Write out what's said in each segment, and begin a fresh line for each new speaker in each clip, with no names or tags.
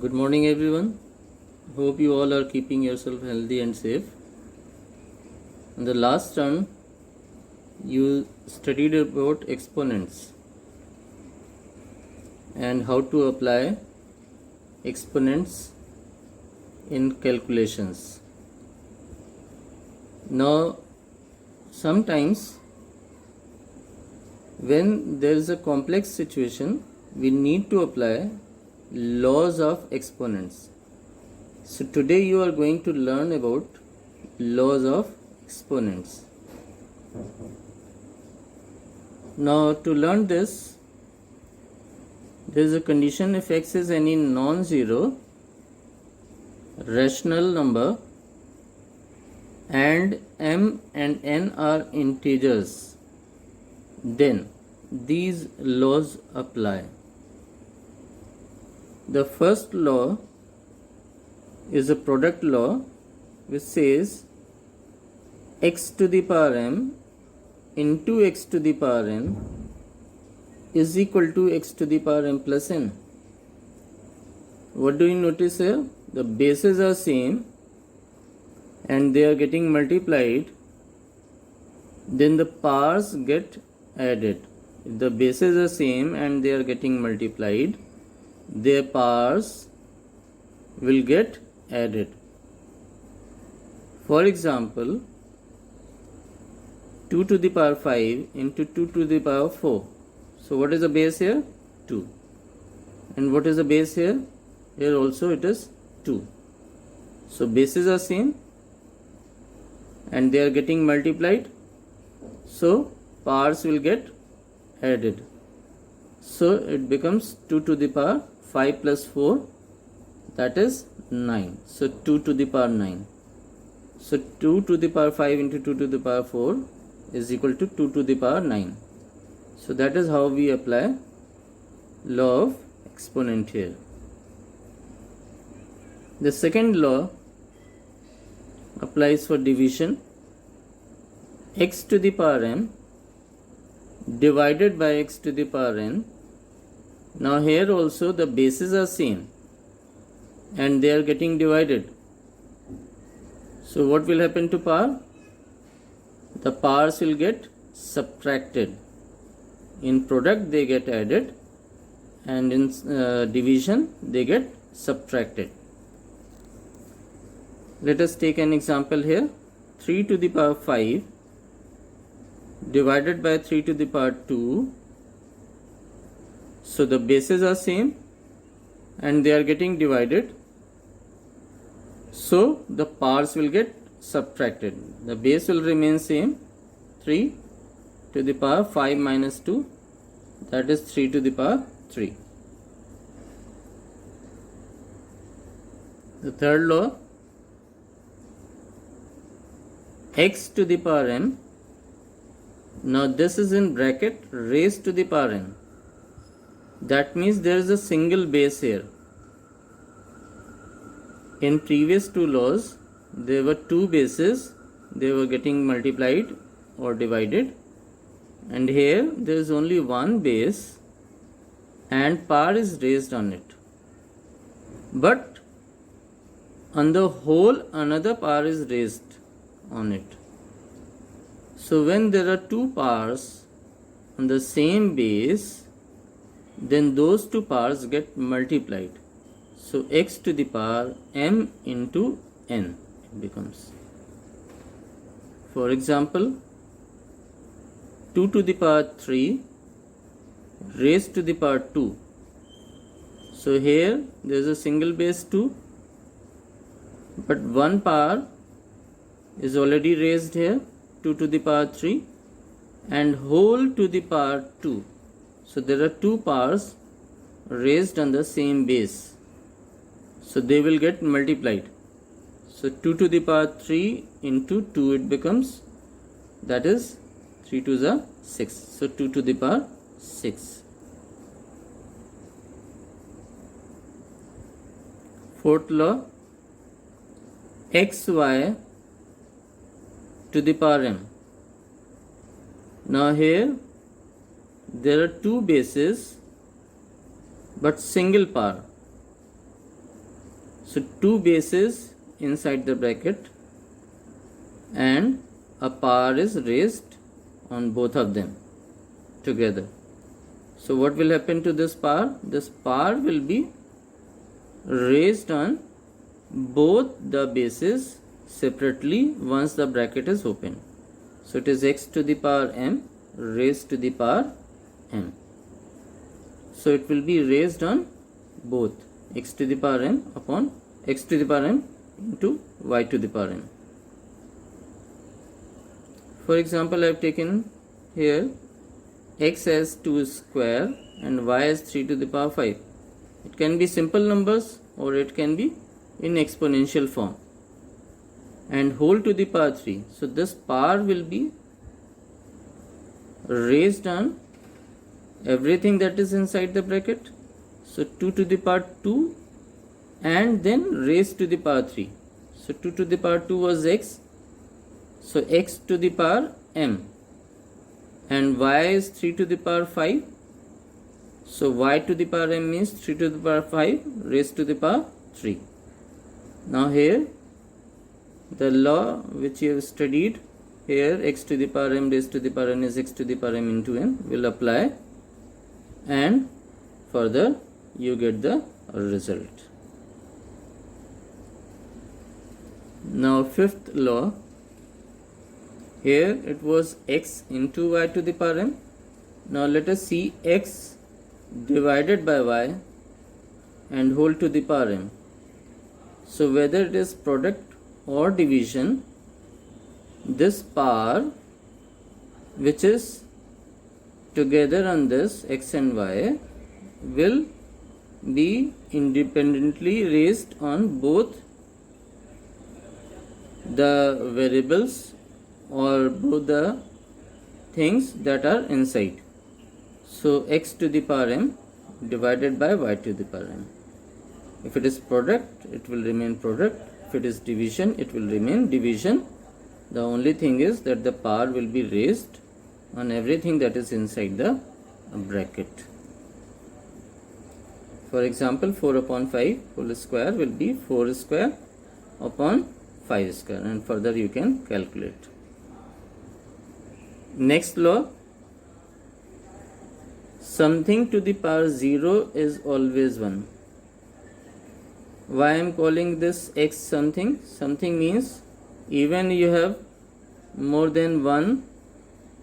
Good morning, everyone. Hope you all are keeping yourself healthy and safe. In the last term, you studied about exponents and how to apply exponents in calculations. Now, sometimes when there is a complex situation, we need to apply laws of exponents. So today you are going to learn about laws of exponents. Now to learn this, there is a condition: if x is any non-zero rational number and m and n are integers, then these laws apply. The first law is a product law which says x to the power m into x to the power n is equal to x to the power m plus n. What do you notice here? The bases are same and they are getting multiplied, then the powers get added. If the bases are same and they are getting multiplied, their powers will get added. For example, 2 to the power 5 into 2 to the power 4. So what is the base here? 2. And what is the base here? Here also it is 2. So bases are same and they are getting multiplied, so powers will get added. So it becomes 2 to the power 5 plus 4, that is 9. So 2 to the power 9. So 2 to the power 5 into 2 to the power 4 is equal to 2 to the power 9. So that is how we apply law of exponent here. The second law applies for division. X to the power m divided by x to the power n. Now here also the bases are same and they are getting divided. So what will happen to power? The powers will get subtracted. In product they get added and in division they get subtracted. Let us take an example here. 3 to the power 5 divided by 3 to the power 2. So the bases are same and they are getting divided. So the powers will get subtracted. The base will remain same, 3 to the power 5 minus 2, that is 3 to the power 3. The third law, x to the power m. Now this is in bracket raised to the power n. That means there is a single base here. In previous two laws, there were two bases, they were getting multiplied or divided, and here there is only one base and power is raised on it. But on the whole, another power is raised on it. So when there are two powers on the same base, then those two powers get multiplied. So x to the power m into n it becomes. For example, 2 to the power 3 raised to the power 2. So here there is a single base 2, but one power is already raised here, 2 to the power 3, and whole to the power 2. So there are two powers raised on the same base. So they will get multiplied. So 2 to the power 3 into 2 it becomes, that is 3 to the 6. So 2 to the power 6. Fourth law, xy to the power m. Now here there are two bases but single power. So two bases inside the bracket and a power is raised on both of them together. So what will happen to this power? This power will be raised on both the bases separately once the bracket is open. So it is x to the power m raised to the power m. So it will be raised on both x to the power m upon x to the power m into y to the power m. For example, I have taken here x as 2 square and y as 3 to the power 5. It can be simple numbers or it can be in exponential form, and whole to the power 3. So this power will be raised on everything that is inside the bracket. So 2 to the power 2 and then raised to the power 3. So 2 to the power 2 was x. So x to the power m, and y is 3 to the power 5. So y to the power m means 3 to the power 5 raised to the power 3. Now here the law which you have studied here, x to the power m raised to the power n is x to the power m into n, will apply, and further you get the result. Now fifth law, here it was x into y to the power m. Now let us see x divided by y and whole to the power m. So whether it is product or division, this power which is together on this x and y will be independently raised on both the variables or both the things that are inside. So x to the power m divided by y to the power m. If it is product, it will remain product. If it is division, it will remain division. The only thing is that the power will be raised on everything that is inside the bracket. For example, 4 upon 5 whole square will be 4 square upon 5 square, and further you can calculate. Next law, something to the power 0 is always 1. Why I am calling this x something? Something means even you have more than one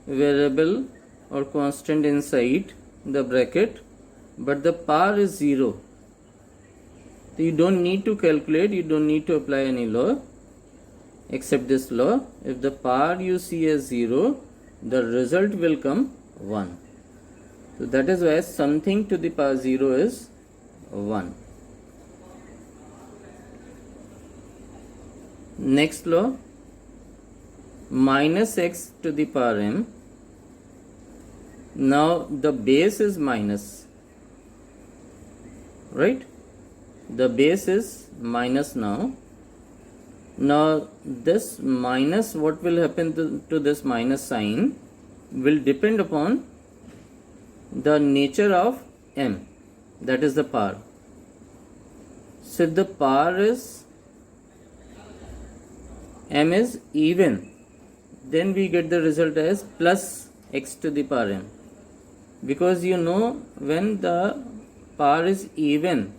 variable or constant inside the bracket, but the power is 0. So you don't need to calculate, you don't need to apply any law except this law. If the power you see as 0, the result will come 1. So that is why something to the power 0 is 1. Next law, minus x to the power m. Now the base is minus, right? The base is minus now. Now this minus, what will happen to this minus sign will depend upon the nature of m, that is the power. So if the power is m is even, then we get the result as plus x to the power m, because you know when the power is even,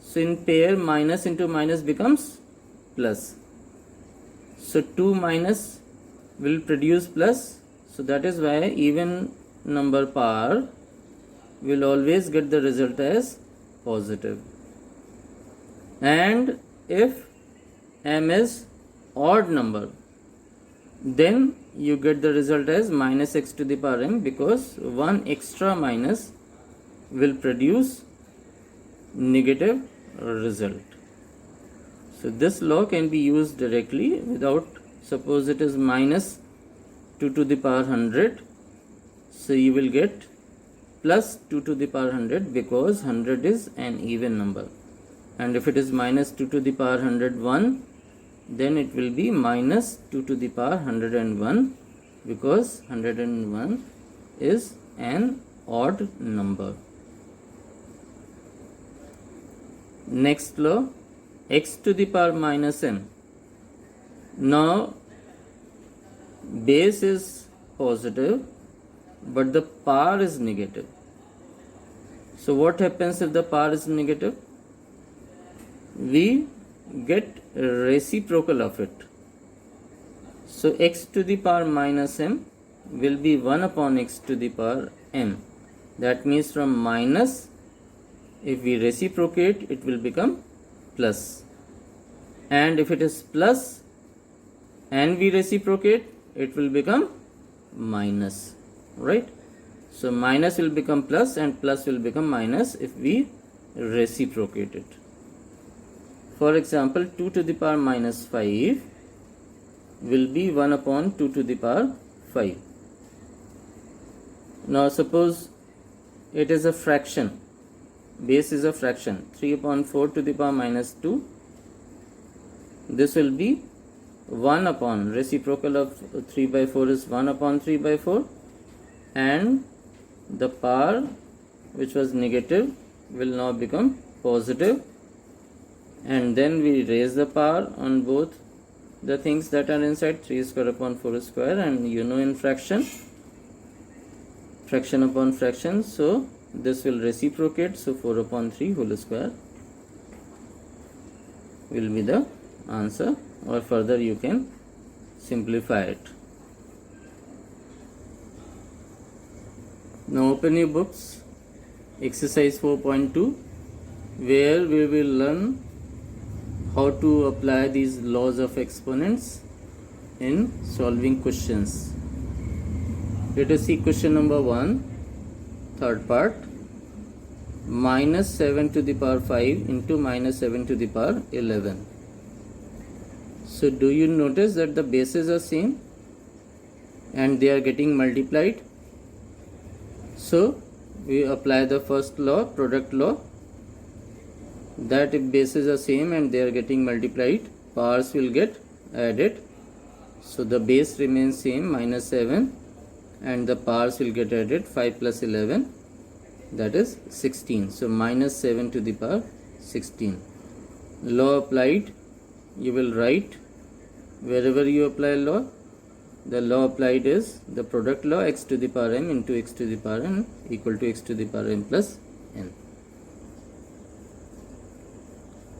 so in pair minus into minus becomes plus. So 2 minus will produce plus. So that is why even number power will always get the result as positive. And if m is odd number, then you get the result as minus x to the power m, because one extra minus will produce negative result. So this law can be used directly without, suppose it is minus 2 to the power 100, so you will get plus 2 to the power 100, because 100 is an even number. And if it is minus 2 to the power 101, then it will be minus 2 to the power 101, because 101 is an odd number. Next law, x to the power minus m. Now base is positive but the power is negative. So what happens if the power is negative? We get reciprocal of it. So x to the power minus m will be 1 upon x to the power m. That means from minus, if we reciprocate, it will become plus. And if it is plus and we reciprocate, it will become minus, right? So minus will become plus and plus will become minus if we reciprocate it. For example, 2 to the power minus 5 will be 1 upon 2 to the power 5. Now suppose it is a fraction, base is a fraction, 3 upon 4 to the power minus 2. This will be 1 upon, reciprocal of 3 by 4 is 1 upon 3 by 4, and the power which was negative will now become positive, and then we raise the power on both the things that are inside, 3 square upon 4 square, and you know in fraction upon fraction, so this will reciprocate, so 4 upon 3 whole square will be the answer, or further you can simplify it. Now open your books, exercise 4.2, where we will learn how to apply these laws of exponents in solving questions. Let us see question number 1, third part. Minus 7 to the power 5 into minus 7 to the power 11. So do you notice that the bases are same and they are getting multiplied? So we apply the first law, product law, that if bases are same and they are getting multiplied, powers will get added. So the base remains same, minus 7, and the powers will get added, 5 plus 11, that is 16. So minus 7 to the power 16. Law applied, you will write wherever you apply law. The law applied is the product law, x to the power m into x to the power n equal to x to the power m plus n.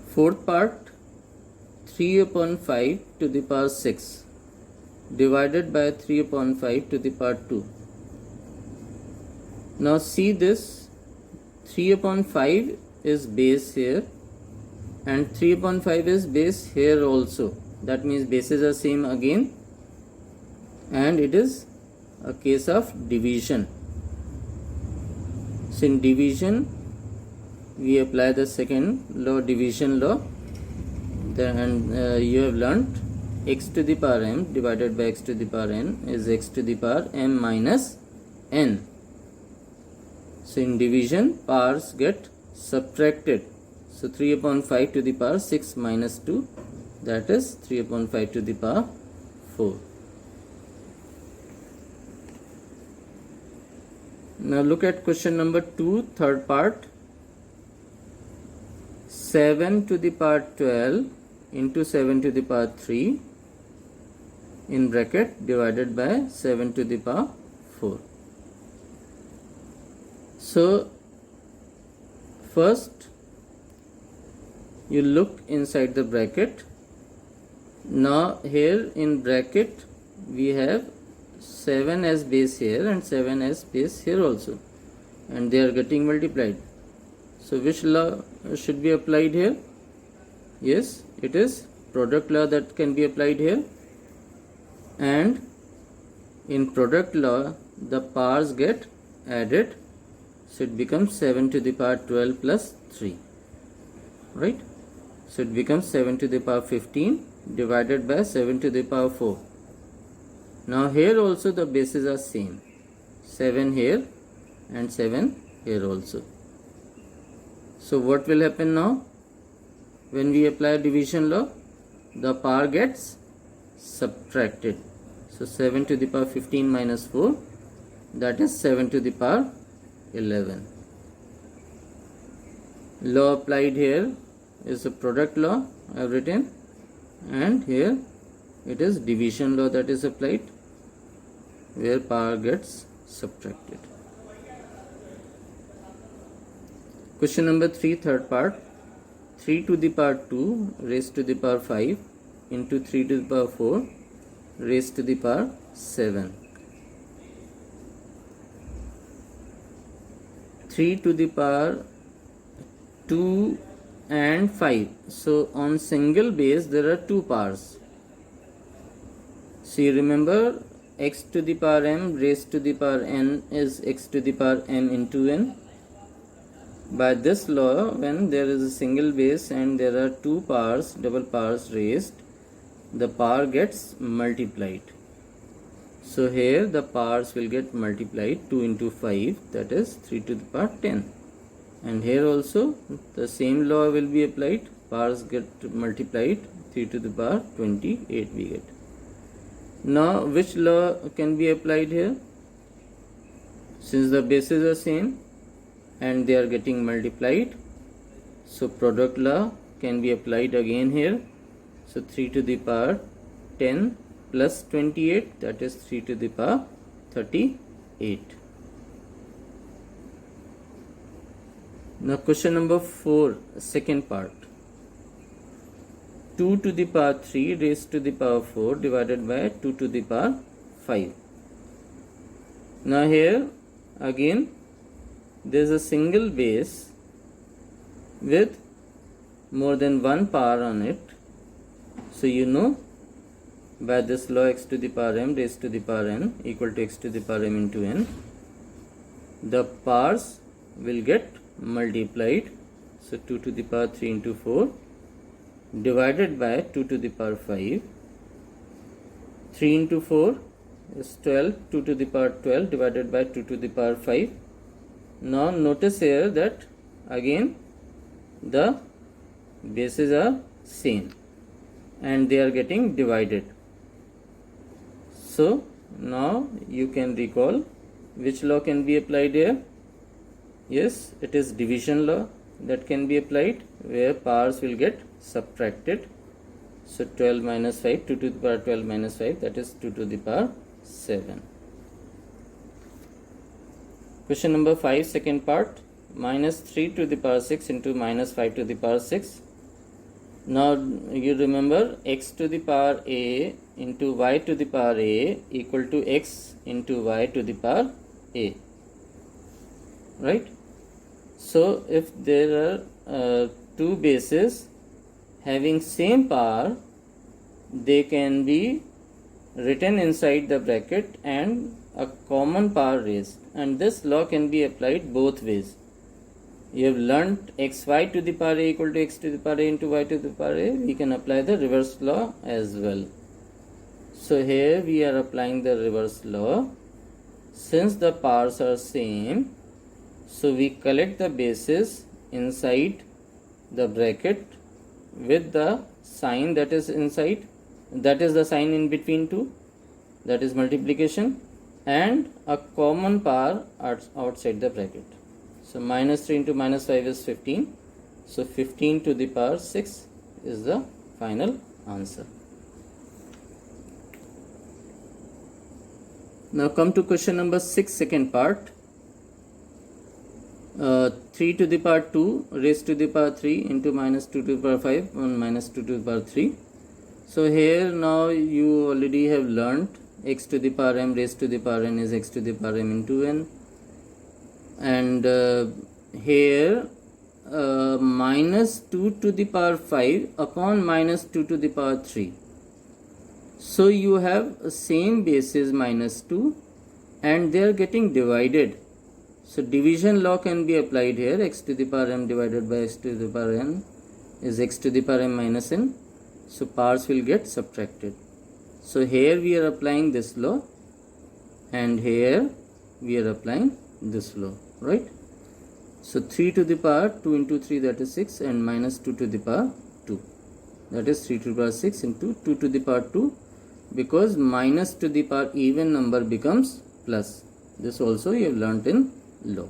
Fourth part, 3 upon 5 to the power 6 divided by 3 upon 5 to the power 2. Now see this, 3 upon 5 is base here and 3 upon 5 is base here also. That means bases are same again, and it is a case of division. So in division we apply the second law, division law, and you have learnt x to the power m divided by x to the power n is x to the power m minus n. So in division powers get subtracted. So 3 upon 5 to the power 6 minus 2, that is 3 upon 5 to the power 4. Now look at question number 2, third part. 7 to the power 12 into 7 to the power 3 in bracket divided by 7 to the power 4. So first you look inside the bracket. Now here in bracket we have 7 as base here and 7 as base here also, and they are getting multiplied. So which law should be applied here? Yes, it is product law that can be applied here, and in product law the powers get added, so it becomes 7 to the power 12 plus 3, right? So it becomes 7 to the power 15 divided by 7 to the power 4. Now here also the bases are same, 7 here and 7 here also. So what will happen now? When we apply division law, the power gets subtracted. So 7 to the power 15 minus 4, that is 7 to the power 11. Law applied here is a product law, I have written, and here it is division law that is applied, where power gets subtracted. Question number 3, third part. 3 to the power 2 raised to the power 5 into 3 to the power 4 raised to the power 7. 3 to the power 2 and 5. So on single base there are two powers. So you remember x to the power m raised to the power n is x to the power m into n. By this law, when there is a single base and there are two powers, double powers raised, the power gets multiplied. So here the powers will get multiplied, 2 into 5, that is 3 to the power 10. And here also the same law will be applied, powers get multiplied, 3 to the power 28 we get. Now which law can be applied here? Since the bases are same and they are getting multiplied, so product law can be applied again here. So 3 to the power 10 plus 28, that is 3 to the power 38. Now question number 4, second part. 2 to the power 3 raised to the power 4 divided by 2 to the power 5. Now here again there is a single base with more than one power on it. So you know by this law x to the power m raised to the power n equal to x to the power m into n. The powers will get multiplied. So 2 to the power 3 into 4 divided by 2 to the power 5. 3 into 4 is 12. 2 to the power 12 divided by 2 to the power 5. Now notice here that again the bases are same and they are getting divided. So now you can recall which law can be applied here. Yes, it is division law that can be applied, where powers will get subtracted. So 12 minus 5, 2 to the power 12 minus 5, that is 2 to the power 7. Question number 5, second part. Minus 3 to the power 6 into minus 5 to the power 6. Now you remember x to the power a into y to the power a equal to x into y to the power a. Right? So if there are two bases having same power, they can be written inside the bracket and a common power raised, and this law can be applied both ways. You have learnt xy to the power a equal to x to the power a into y to the power a. We can apply the reverse law as well. So here we are applying the reverse law. Since the powers are same, so we collect the bases inside the bracket with the sign that is inside, that is the sign in between two, that is multiplication, and a common power outside the bracket. So minus 3 into minus 5 is 15. So 15 to the power 6 is the final answer. Now come to question number 6, second part. 3 to the power 2 raised to the power 3 into minus 2 to the power 5 on minus 2 to the power 3. So here now you already have learnt x to the power m raised to the power n is x to the power m into n. And here minus 2 to the power 5 upon minus 2 to the power 3. So you have same bases minus 2 and they are getting divided. So division law can be applied here. X to the power m divided by x to the power n is x to the power m minus n. So powers will get subtracted. So here we are applying this law and here we are applying this law, right? So 3 to the power 2 into 3, that is 6, and minus 2 to the power 2, that is 3 to the power 6 into 2 to the power 2, because minus to the power even number becomes plus. This also you have learnt in law.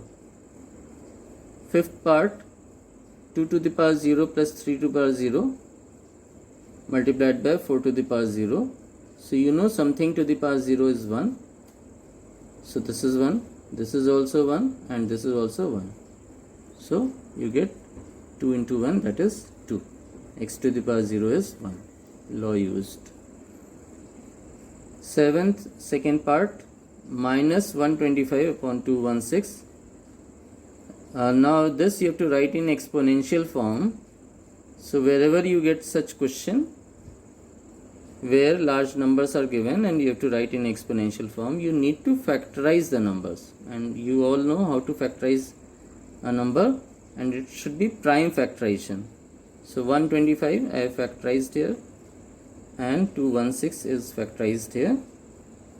Fifth part, 2 to the power 0 plus 3 to the power 0 multiplied by 4 to the power 0. So you know something to the power 0 is 1. So this is 1, this is also 1, and this is also 1. So you get 2 into 1, that is 2. X to the power 0 is 1. Law used. Seventh, second part, minus 125 upon 216. Now this you have to write in exponential form. So wherever you get such question where large numbers are given and you have to write in exponential form, you need to factorize the numbers, and you all know how to factorize a number, and it should be prime factorization. So 125 I have factorized here, and 216 is factorized here.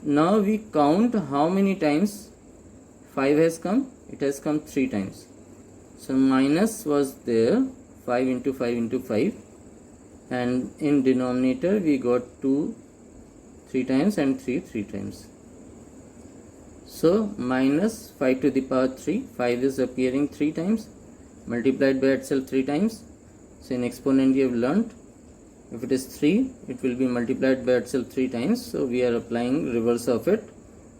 Now we count how many times 5 has come. It has come 3 times. So minus was there, 5 into 5 into 5, and in denominator we got 2 3 times and 3 3 times. So minus 5 to the power 3, 5 is appearing 3 times, multiplied by itself 3 times. So in exponent you have learnt, if it is 3, it will be multiplied by itself 3 times. So we are applying reverse of it,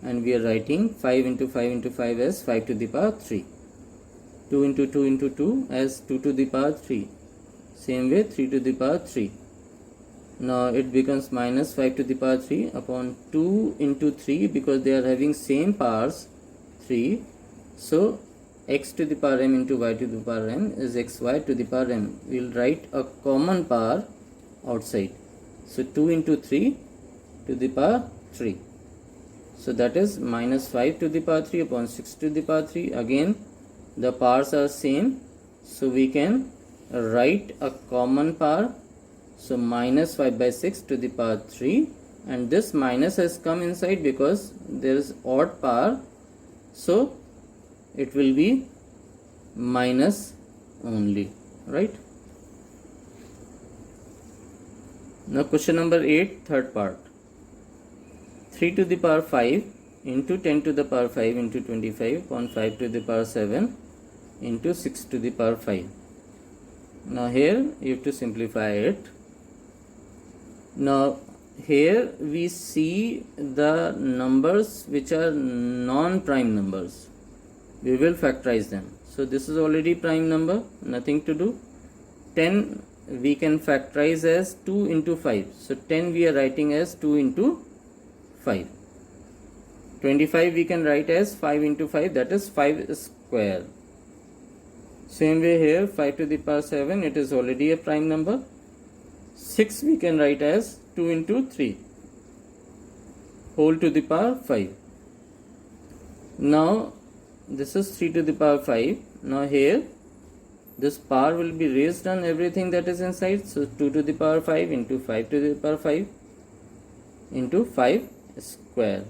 and we are writing 5 into 5 into 5 as 5 to the power 3. 2 into 2 into 2 as 2 to the power 3. Same way 3 to the power 3. Now it becomes minus 5 to the power 3 upon 2 into 3, because they are having same powers 3. So x to the power m into y to the power n is xy to the power m. We will write a common power outside. So 2 into 3 to the power 3. So that is minus 5 to the power 3 upon 6 to the power 3. Again the powers are same, so we can write a common power. So minus 5 by 6 to the power 3, and this minus has come inside because there is odd power, so it will be minus only, right? Now question number 8, third part. 3 to the power 5 into 10 to the power 5 into 25 upon 5 to the power 7 into 6 to the power 5. Now here you have to simplify it. Now here we see the numbers which are non-prime numbers. We will factorize them. So this is already prime number, nothing to do. 10 we can factorize as 2 into 5. So 10 we are writing as 2 into 5. 25 we can write as 5 into 5, that is 5 square. Same way here, 5 to the power 7, it is already a prime number. 6 we can write as 2 into 3 whole to the power 5. Now this is 3 to the power 5. Now here this power will be raised on everything that is inside. So 2 to the power 5 into 5 to the power 5 into 5 square.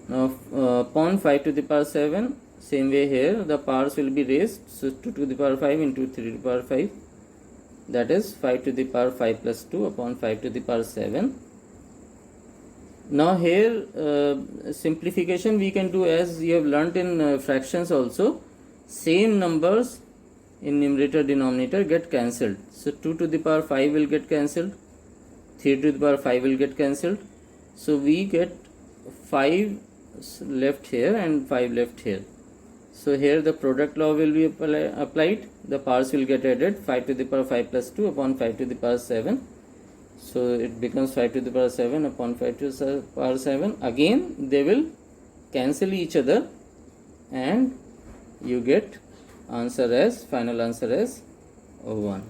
Now upon 5 to the power 7, same way here the powers will be raised. So 2 to the power 5 into 3 to the power 5, that is 5 to the power 5 plus 2 upon 5 to the power 7. Now here simplification we can do as you have learnt in fractions also. Same numbers in numerator denominator get cancelled. So 2 to the power 5 will get cancelled, 3 to the power 5 will get cancelled. So we get 5 left here and 5 left here. So here the product law will be applied. The powers will get added, 5 to the power 5 plus 2 upon 5 to the power 7. So it becomes 5 to the power 7 upon 5 to the power 7. Again they will cancel each other, and you get answer as, final answer as 1.